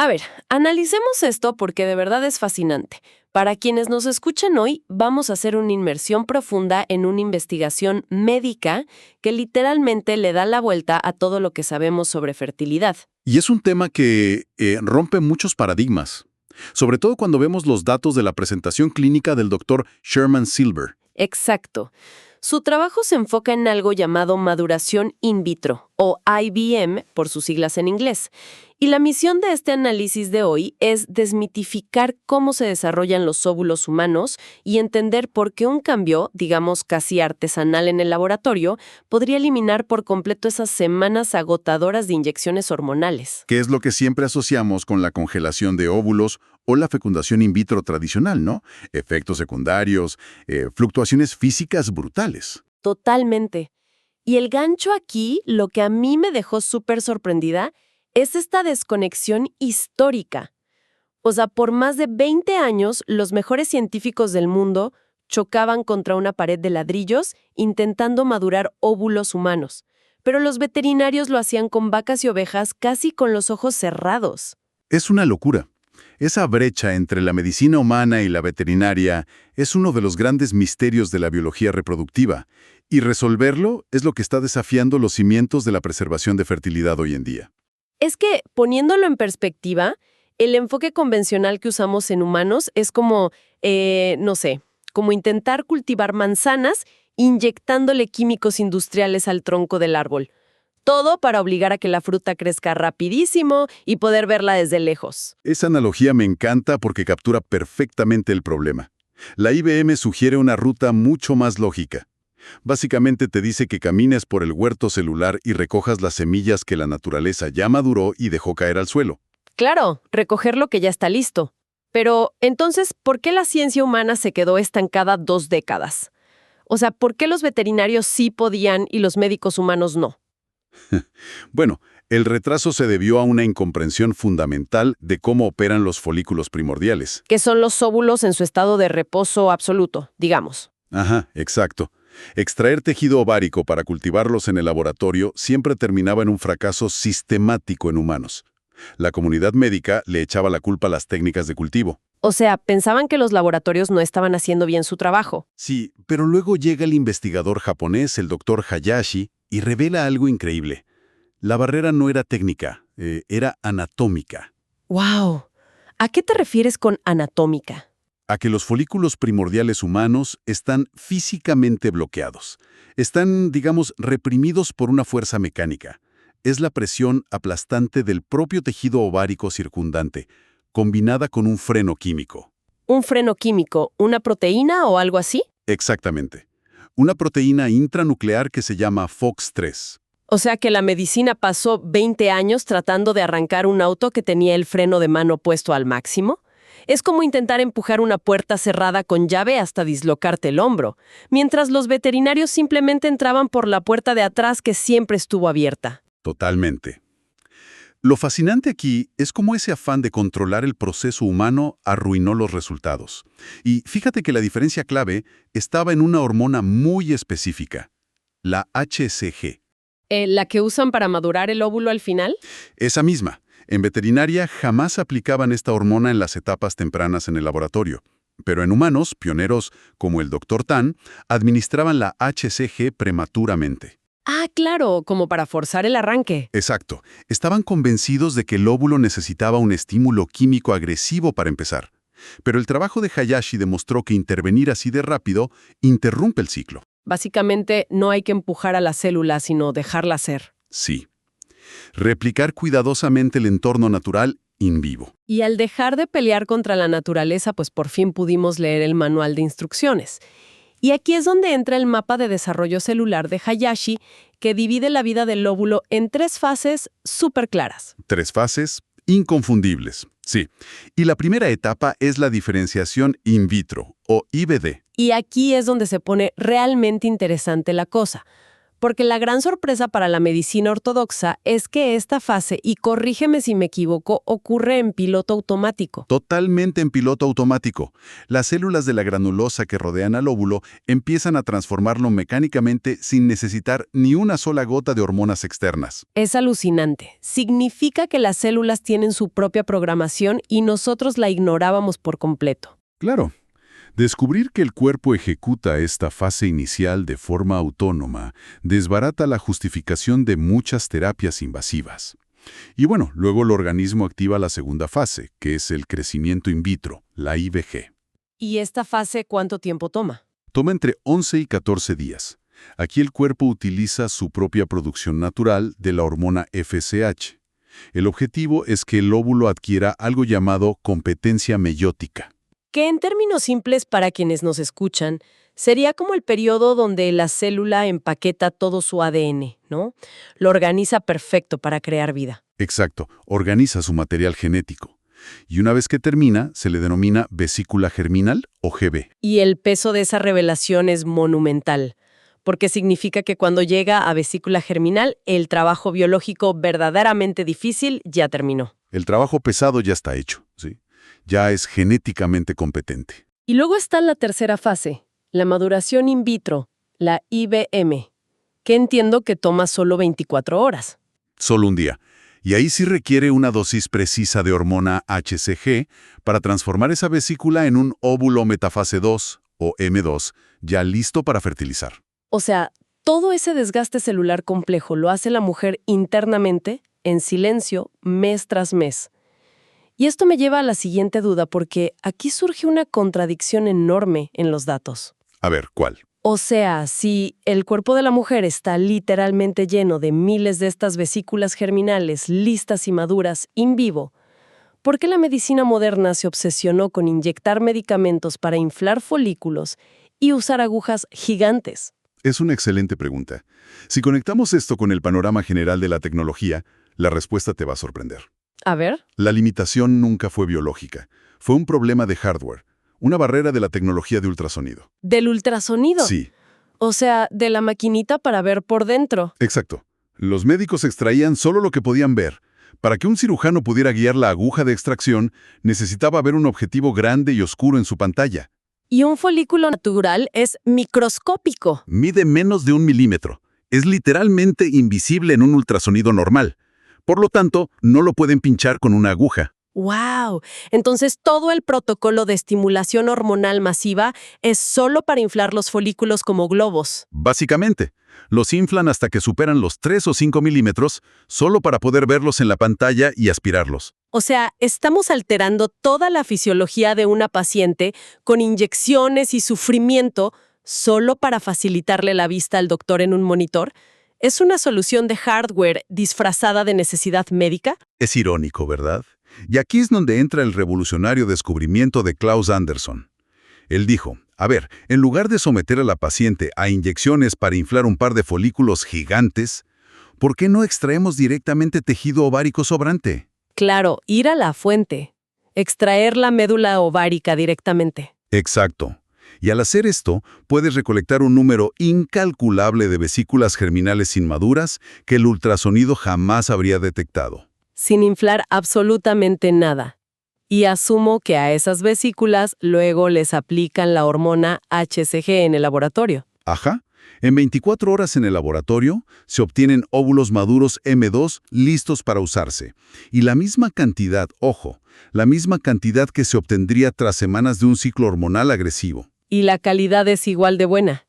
A ver, analicemos esto porque de verdad es fascinante. Para quienes nos escuchan hoy, vamos a hacer una inmersión profunda en una investigación médica que literalmente le da la vuelta a todo lo que sabemos sobre fertilidad. Y es un tema que rompe muchos paradigmas, sobre todo cuando vemos los datos de la presentación clínica del doctor Sherman Silver. Exacto. Su trabajo se enfoca en algo llamado maduración in vitro, o IVM por sus siglas en inglés. Y la misión de este análisis de hoy es desmitificar cómo se desarrollan los óvulos humanos y entender por qué un cambio, digamos casi artesanal en el laboratorio, podría eliminar por completo esas semanas agotadoras de inyecciones hormonales. Que es lo que siempre asociamos con la congelación de óvulos o la fecundación in vitro tradicional, ¿no? Efectos secundarios, fluctuaciones físicas brutales. Totalmente. Y el gancho aquí, lo que a mí me dejó súper sorprendida, es esta desconexión histórica. O sea, por más de 20 años, los mejores científicos del mundo chocaban contra una pared de ladrillos intentando madurar óvulos humanos. Pero los veterinarios lo hacían con vacas y ovejas casi con los ojos cerrados. Es una locura. Esa brecha entre la medicina humana y la veterinaria es uno de los grandes misterios de la biología reproductiva, y resolverlo es lo que está desafiando los cimientos de la preservación de fertilidad hoy en día. Es que, poniéndolo en perspectiva, el enfoque convencional que usamos en humanos es como, no sé, como intentar cultivar manzanas inyectándole químicos industriales al tronco del árbol. Todo para obligar a que la fruta crezca rapidísimo y poder verla desde lejos. Esa analogía me encanta porque captura perfectamente el problema. La IBM sugiere una ruta mucho más lógica. Básicamente te dice que camines por el huerto celular y recojas las semillas que la naturaleza ya maduró y dejó caer al suelo. Claro, recoger lo que ya está listo. Pero, entonces, ¿por qué la ciencia humana se quedó estancada 2 décadas? O sea, ¿por qué los veterinarios sí podían y los médicos humanos no? Bueno, el retraso se debió a una incomprensión fundamental de cómo operan los folículos primordiales. Que son los óvulos en su estado de reposo absoluto, digamos. Ajá, exacto. Extraer tejido ovárico para cultivarlos en el laboratorio siempre terminaba en un fracaso sistemático en humanos. La comunidad médica le echaba la culpa a las técnicas de cultivo. O sea, pensaban que los laboratorios no estaban haciendo bien su trabajo. Sí, pero luego llega el investigador japonés, el doctor Hayashi, y revela algo increíble. La barrera no era técnica, era anatómica. ¡Wow! ¿A qué te refieres con anatómica? A que los folículos primordiales humanos están físicamente bloqueados. Están, digamos, reprimidos por una fuerza mecánica. Es la presión aplastante del propio tejido ovárico circundante, combinada con un freno químico. ¿Un freno químico, una proteína o algo así? Exactamente. Una proteína intranuclear que se llama FOX3. O sea que la medicina pasó 20 años tratando de arrancar un auto que tenía el freno de mano puesto al máximo. Es como intentar empujar una puerta cerrada con llave hasta dislocarte el hombro, mientras los veterinarios simplemente entraban por la puerta de atrás que siempre estuvo abierta. Totalmente. Lo fascinante aquí es cómo ese afán de controlar el proceso humano arruinó los resultados. Y fíjate que la diferencia clave estaba en una hormona muy específica, la HCG. ¿La que usan para madurar el óvulo al final? Esa misma. En veterinaria jamás aplicaban esta hormona en las etapas tempranas en el laboratorio. Pero en humanos, pioneros como el Dr. Tan, administraban la HCG prematuramente. Ah, claro, como para forzar el arranque. Exacto. Estaban convencidos de que el óvulo necesitaba un estímulo químico agresivo para empezar. Pero el trabajo de Hayashi demostró que intervenir así de rápido interrumpe el ciclo. Básicamente, no hay que empujar a la célula, sino dejarla ser. Sí. Replicar cuidadosamente el entorno natural in vivo. Y al dejar de pelear contra la naturaleza, pues por fin pudimos leer el manual de instrucciones. Y aquí es donde entra el mapa de desarrollo celular de Hayashi, que divide la vida del óvulo en 3 fases súper claras. 3 fases inconfundibles, sí. Y la primera etapa es la diferenciación in vitro, o IVD. Y aquí es donde se pone realmente interesante la cosa, Porque la gran sorpresa para la medicina ortodoxa es que esta fase, y corrígeme si me equivoco, ocurre en piloto automático. Totalmente en piloto automático. Las células de la granulosa que rodean al óvulo empiezan a transformarlo mecánicamente sin necesitar ni una sola gota de hormonas externas. Es alucinante. Significa que las células tienen su propia programación y nosotros la ignorábamos por completo. Claro. Descubrir que el cuerpo ejecuta esta fase inicial de forma autónoma desbarata la justificación de muchas terapias invasivas. Y bueno, luego el organismo activa la segunda fase, que es el crecimiento in vitro, la IVG. ¿Y esta fase cuánto tiempo toma? Toma entre 11 y 14 días. Aquí el cuerpo utiliza su propia producción natural de la hormona FSH. El objetivo es que el óvulo adquiera algo llamado competencia meiótica. Que en términos simples para quienes nos escuchan, sería como el periodo donde la célula empaqueta todo su ADN, ¿no? Lo organiza perfecto para crear vida. Exacto, organiza su material genético. Y una vez que termina, se le denomina vesícula germinal o GB. Y el peso de esa revelación es monumental, porque significa que cuando llega a vesícula germinal, el trabajo biológico verdaderamente difícil ya terminó. El trabajo pesado ya está hecho, ¿sí? Ya es genéticamente competente. Y luego está la tercera fase, la maduración in vitro, la IVM, que entiendo que toma solo 24 horas. Solo un día. Y ahí sí requiere una dosis precisa de hormona HCG para transformar esa vesícula en un óvulo metafase 2, o M2, ya listo para fertilizar. O sea, todo ese desgaste celular complejo lo hace la mujer internamente, en silencio, mes tras mes. Y esto me lleva a la siguiente duda, porque aquí surge una contradicción enorme en los datos. A ver, ¿cuál? O sea, si el cuerpo de la mujer está literalmente lleno de miles de estas vesículas germinales listas y maduras in vivo, ¿por qué la medicina moderna se obsesionó con inyectar medicamentos para inflar folículos y usar agujas gigantes? Es una excelente pregunta. Si conectamos esto con el panorama general de la tecnología, la respuesta te va a sorprender. A ver. La limitación nunca fue biológica. Fue un problema de hardware, una barrera de la tecnología de ultrasonido. ¿Del ultrasonido? Sí, O sea, de la maquinita para ver por dentro. exacto. Los médicos extraían solo lo que podían ver. Para que un cirujano pudiera guiar la aguja de extracción, necesitaba ver un objetivo grande y oscuro en su pantalla. Y un folículo natural es microscópico. Mide menos de 1 milímetro. Es literalmente invisible en un ultrasonido normal. Por lo tanto, no lo pueden pinchar con una aguja. ¡Wow! Entonces todo el protocolo de estimulación hormonal masiva es solo para inflar los folículos como globos. Básicamente, los inflan hasta que superan los 3 o 5 milímetros, solo para poder verlos en la pantalla y aspirarlos. O sea, estamos alterando toda la fisiología de una paciente con inyecciones y sufrimiento solo para facilitarle la vista al doctor en un monitor. ¿Es una solución de hardware disfrazada de necesidad médica? Es irónico, ¿verdad? Y aquí es donde entra el revolucionario descubrimiento de Klaus Anderson. Él dijo, a ver, en lugar de someter a la paciente a inyecciones para inflar un par de folículos gigantes, ¿por qué no extraemos directamente tejido ovárico sobrante? Claro, ir a la fuente. Extraer la médula ovárica directamente. Exacto. Y al hacer esto, puedes recolectar un número incalculable de vesículas germinales inmaduras que el ultrasonido jamás habría detectado. Sin inflar absolutamente nada. Y asumo que a esas vesículas luego les aplican la hormona HCG en el laboratorio. Ajá. En 24 horas en el laboratorio se obtienen óvulos maduros M2 listos para usarse. Y la misma cantidad, ojo, la misma cantidad que se obtendría tras semanas de un ciclo hormonal agresivo. Y la calidad es igual de buena.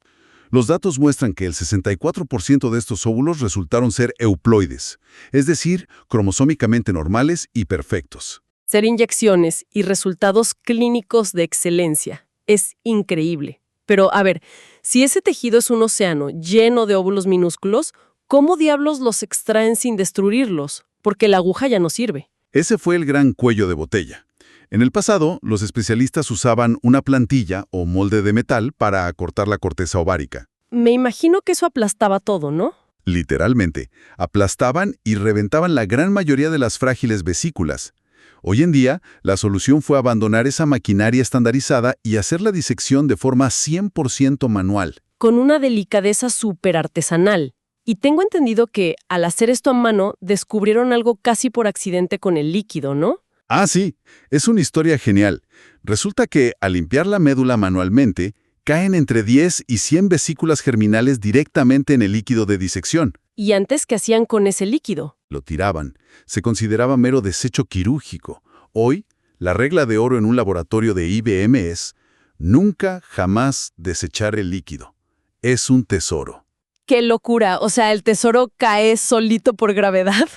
Los datos muestran que el 64% de estos óvulos resultaron ser euploides, es decir, cromosómicamente normales y perfectos. Ser inyecciones y resultados clínicos de excelencia. Es increíble. Pero, a ver, si ese tejido es un océano lleno de óvulos minúsculos, ¿cómo diablos los extraen sin destruirlos? Porque la aguja ya no sirve. Ese fue el gran cuello de botella. En el pasado, los especialistas usaban una plantilla o molde de metal para acortar la corteza ovárica. Me imagino que eso aplastaba todo, ¿no? Literalmente, aplastaban y reventaban la gran mayoría de las frágiles vesículas. Hoy en día, la solución fue abandonar esa maquinaria estandarizada y hacer la disección de forma 100% manual. Con una delicadeza súper artesanal. Y tengo entendido que, al hacer esto a mano, descubrieron algo casi por accidente con el líquido, ¿no? Ah, sí, es una historia genial. Resulta que, al limpiar la médula manualmente, caen entre 10 y 100 vesículas germinales directamente en el líquido de disección. ¿Y antes qué hacían con ese líquido? Lo tiraban. Se consideraba mero desecho quirúrgico. Hoy, la regla de oro en un laboratorio de IBM es nunca, jamás desechar el líquido. Es un tesoro. ¡Qué locura! O sea, el tesoro cae solito por gravedad.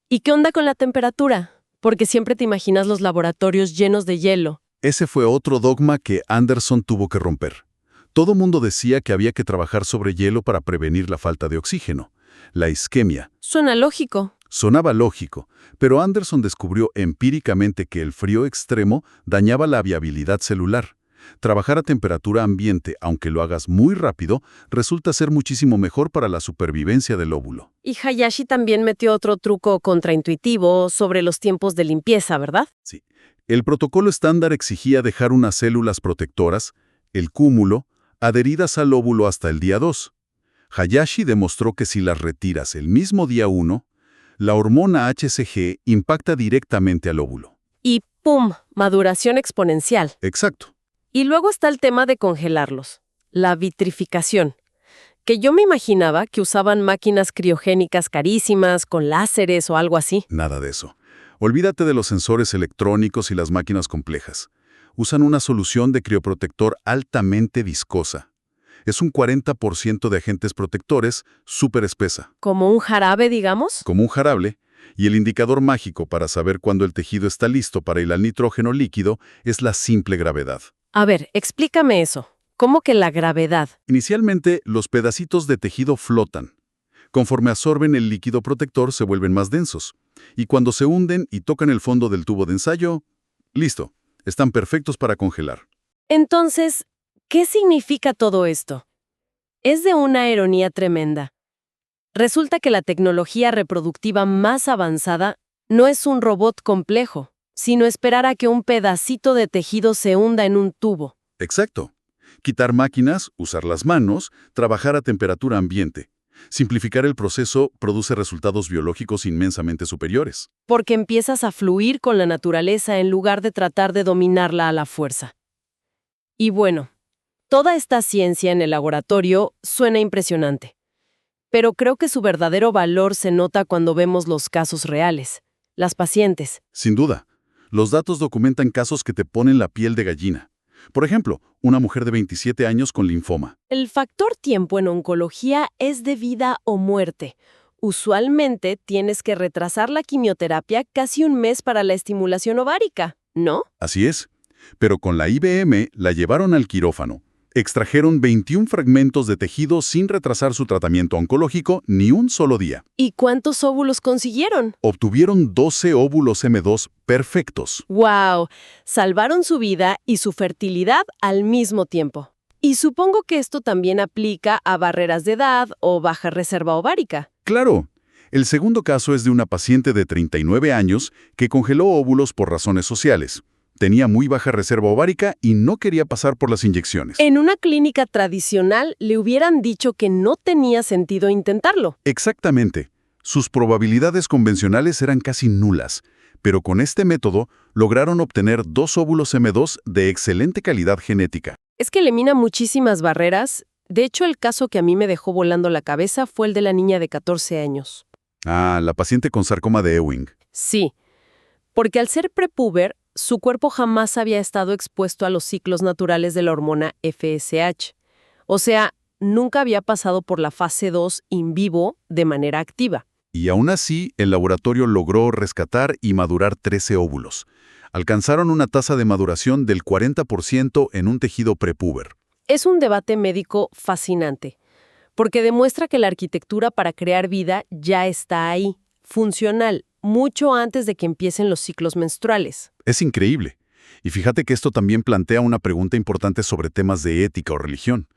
¿Y qué onda con la temperatura? Porque siempre te imaginas los laboratorios llenos de hielo. Ese fue otro dogma que Anderson tuvo que romper. Todo mundo decía que había que trabajar sobre hielo para prevenir la falta de oxígeno, la isquemia. Suena lógico. Sonaba lógico, pero Anderson descubrió empíricamente que el frío extremo dañaba la viabilidad celular. Trabajar a temperatura ambiente, aunque lo hagas muy rápido, resulta ser muchísimo mejor para la supervivencia del óvulo. Y Hayashi también metió otro truco contraintuitivo sobre los tiempos de limpieza, ¿verdad? Sí. El protocolo estándar exigía dejar unas células protectoras, el cúmulo, adheridas al óvulo hasta el día 2. Hayashi demostró que si las retiras el mismo día 1, la hormona HCG impacta directamente al óvulo. Y ¡pum! Maduración exponencial. Exacto. Y luego está el tema de congelarlos, la vitrificación, que yo me imaginaba que usaban máquinas criogénicas carísimas, con láseres o algo así. Nada de eso. Olvídate de los sensores electrónicos y las máquinas complejas. Usan una solución de crioprotector altamente viscosa. Es un 40% de agentes protectores súper espesa. ¿Como un jarabe, digamos? Como un jarable, y el indicador mágico para saber cuándo el tejido está listo para ir al nitrógeno líquido es la simple gravedad. A ver, explícame eso. ¿Cómo que la gravedad? Inicialmente, los pedacitos de tejido flotan. Conforme absorben el líquido protector, se vuelven más densos. Y cuando se hunden y tocan el fondo del tubo de ensayo, listo, están perfectos para congelar. Entonces, ¿qué significa todo esto? Es de una ironía tremenda. Resulta que la tecnología reproductiva más avanzada no es un robot complejo, sino esperar a que un pedacito de tejido se hunda en un tubo. Exacto. Quitar máquinas, usar las manos, trabajar a temperatura ambiente. Simplificar el proceso produce resultados biológicos inmensamente superiores. Porque empiezas a fluir con la naturaleza en lugar de tratar de dominarla a la fuerza. Y bueno, toda esta ciencia en el laboratorio suena impresionante. Pero creo que su verdadero valor se nota cuando vemos los casos reales, las pacientes. Sin duda. Los datos documentan casos que te ponen la piel de gallina. Por ejemplo, una mujer de 27 años con linfoma. El factor tiempo en oncología es de vida o muerte. Usualmente tienes que retrasar la quimioterapia casi un mes para la estimulación ovárica, ¿no? Así es. Pero con la IBM la llevaron al quirófano. Extrajeron 21 fragmentos de tejido sin retrasar su tratamiento oncológico ni un solo día. ¿Y cuántos óvulos consiguieron? Obtuvieron 12 óvulos M2 perfectos. ¡Wow! Salvaron su vida y su fertilidad al mismo tiempo. Y supongo que esto también aplica a barreras de edad o baja reserva ovárica. Claro. El segundo caso es de una paciente de 39 años que congeló óvulos por razones sociales. Tenía muy baja reserva ovárica y no quería pasar por las inyecciones. En una clínica tradicional le hubieran dicho que no tenía sentido intentarlo. Exactamente. Sus probabilidades convencionales eran casi nulas, pero con este método lograron obtener 2 óvulos M2 de excelente calidad genética. Es que elimina muchísimas barreras. De hecho, el caso que a mí me dejó volando la cabeza fue el de la niña de 14 años. Ah, la paciente con sarcoma de Ewing. Sí, porque al ser prepúber, su cuerpo jamás había estado expuesto a los ciclos naturales de la hormona FSH. O sea, nunca había pasado por la fase 2 in vivo de manera activa. Y aún así, el laboratorio logró rescatar y madurar 13 óvulos. Alcanzaron una tasa de maduración del 40% en un tejido prepúber. Es un debate médico fascinante, porque demuestra que la arquitectura para crear vida ya está ahí, funcional, mucho antes de que empiecen los ciclos menstruales. Es increíble. Y fíjate que esto también plantea una pregunta importante sobre temas de ética o religión.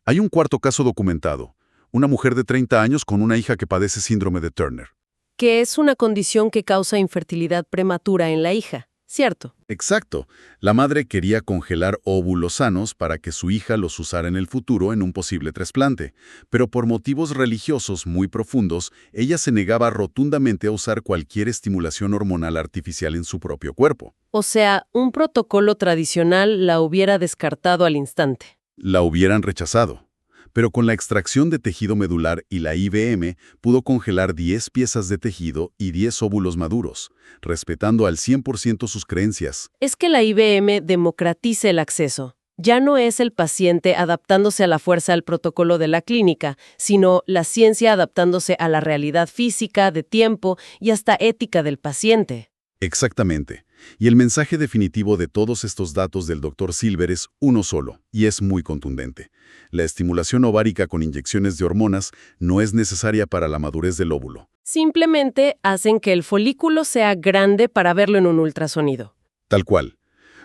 Hay un cuarto caso documentado. Una mujer de 30 años con una hija que padece síndrome de Turner. Que es una condición que causa infertilidad prematura en la hija. Cierto. Exacto. La madre quería congelar óvulos sanos para que su hija los usara en el futuro en un posible trasplante, pero por motivos religiosos muy profundos, ella se negaba rotundamente a usar cualquier estimulación hormonal artificial en su propio cuerpo. O sea, un protocolo tradicional la hubiera descartado al instante. La hubieran rechazado. Pero con la extracción de tejido medular y la IVM pudo congelar 10 piezas de tejido y 10 óvulos maduros, respetando al 100% sus creencias. Es que la IBM democratiza el acceso. Ya no es el paciente adaptándose a la fuerza al protocolo de la clínica, sino la ciencia adaptándose a la realidad física, de tiempo y hasta ética del paciente. Exactamente. Y el mensaje definitivo de todos estos datos del Dr. Silver es uno solo, y es muy contundente. La estimulación ovárica con inyecciones de hormonas no es necesaria para la madurez del óvulo. Simplemente hacen que el folículo sea grande para verlo en un ultrasonido. Tal cual.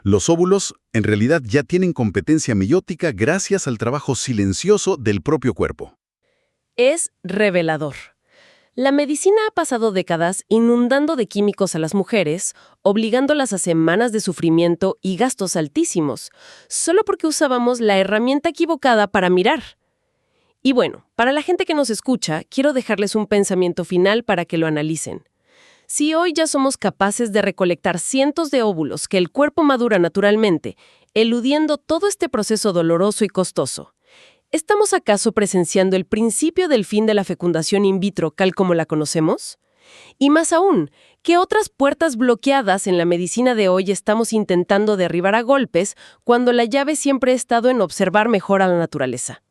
Los óvulos en realidad ya tienen competencia meiótica gracias al trabajo silencioso del propio cuerpo. Es revelador. La medicina ha pasado décadas inundando de químicos a las mujeres, obligándolas a semanas de sufrimiento y gastos altísimos, solo porque usábamos la herramienta equivocada para mirar. Y bueno, para la gente que nos escucha, quiero dejarles un pensamiento final para que lo analicen. Si hoy ya somos capaces de recolectar cientos de óvulos que el cuerpo madura naturalmente, eludiendo todo este proceso doloroso y costoso, ¿estamos acaso presenciando el principio del fin de la fecundación in vitro tal como la conocemos? Y más aún, ¿qué otras puertas bloqueadas en la medicina de hoy estamos intentando derribar a golpes cuando la llave siempre ha estado en observar mejor a la naturaleza?